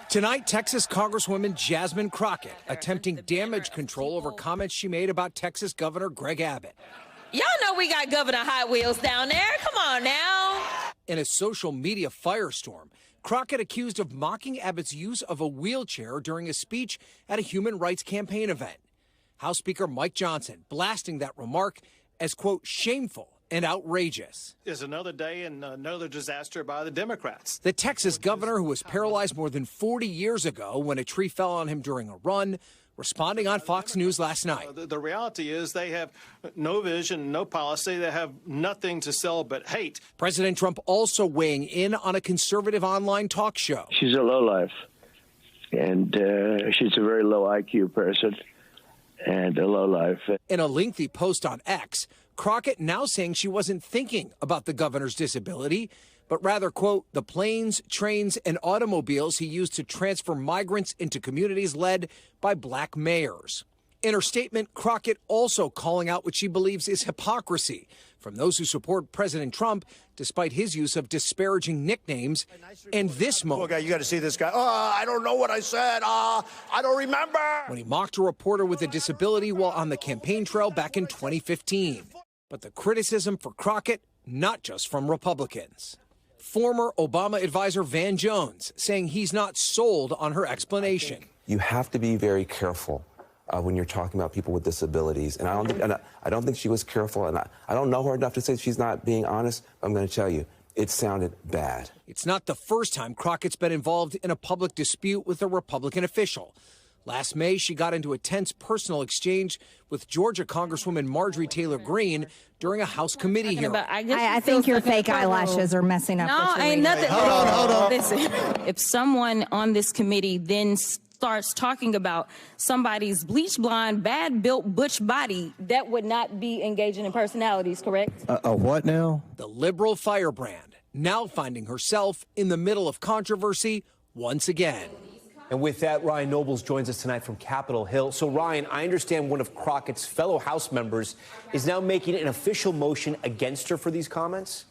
Tonight, Texas Congresswoman Jasmine Crockett attempting damage control over comments she made about Texas Governor Greg Abbott. Y'all know we got Governor Hot Wheels down there. Come on now. In a social media firestorm, Crockett accused of mocking Abbott's use of a wheelchair during a speech at a human rights campaign event. House Speaker Mike Johnson blasting that remark as, quote, shameful and outrageous. Is another day and another disaster by the Democrats. The Texas governor, who was paralyzed more than 40 years ago when a tree fell on him during a run, responding on Fox News last night. The reality is they have no vision, no policy. They have nothing to sell but hate. President Trump also weighing in on a conservative online talk show. She's a lowlife, and she's a very low IQ person and a lowlife. In a lengthy post on X, Crockett now saying she wasn't thinking about the governor's disability, but rather, quote, the planes, trains, and automobiles he used to transfer migrants into communities led by black mayors. In her statement, Crockett also calling out what she believes is hypocrisy from those who support President Trump, despite his use of disparaging nicknames. And this moment, you got to see this guy. Oh, I don't know what I said. I don't remember. When he mocked a reporter with a disability while on the campaign trail back in 2015. But the criticism for Crockett, not just from Republicans. Former Obama advisor Van Jones saying he's not sold on her explanation. You have to be very careful when you're talking about people with disabilities. And I don't think she was careful. And I don't know her enough to say she's not being honest. I'm going to tell you, it sounded bad. It's not the first time Crockett's been involved in a public dispute with a Republican official. Last May, she got into a tense personal exchange with Georgia Congresswoman Marjorie Taylor Greene during a House committee hearing. I think your fake eyelashes are messing up. No, ain't nothing. Hold on. Listen, if someone on this committee then starts talking about somebody's bleach blonde, bad built butch body, that would not be engaging in personalities, correct? A what now? The liberal firebrand now finding herself in the middle of controversy once again. And with that, Ryan Nobles joins us tonight from Capitol Hill. So, Ryan, I understand one of Crockett's fellow House members is now making an official motion against her for these comments?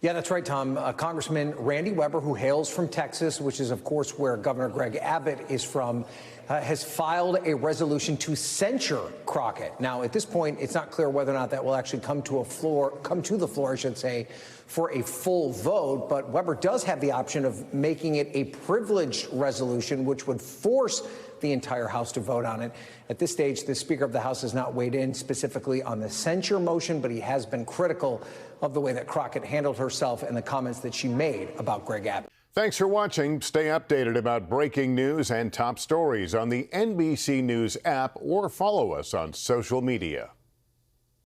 Yeah, that's right, Tom. Congressman Randy Weber, who hails from Texas, which is, of course, where Governor Greg Abbott is from, has filed a resolution to censure Crockett. Now, at this point, it's not clear whether or not that will actually come to the floor, I should say, for a full vote. But Weber does have the option of making it a privileged resolution, which would force the entire House to vote on it. At this stage, the Speaker of the House has not weighed in specifically on the censure motion, but he has been critical of the way that Crockett handled herself and the comments that she made about Greg Abbott. Thanks for watching. Stay updated about breaking news and top stories on the NBC News app or follow us on social media.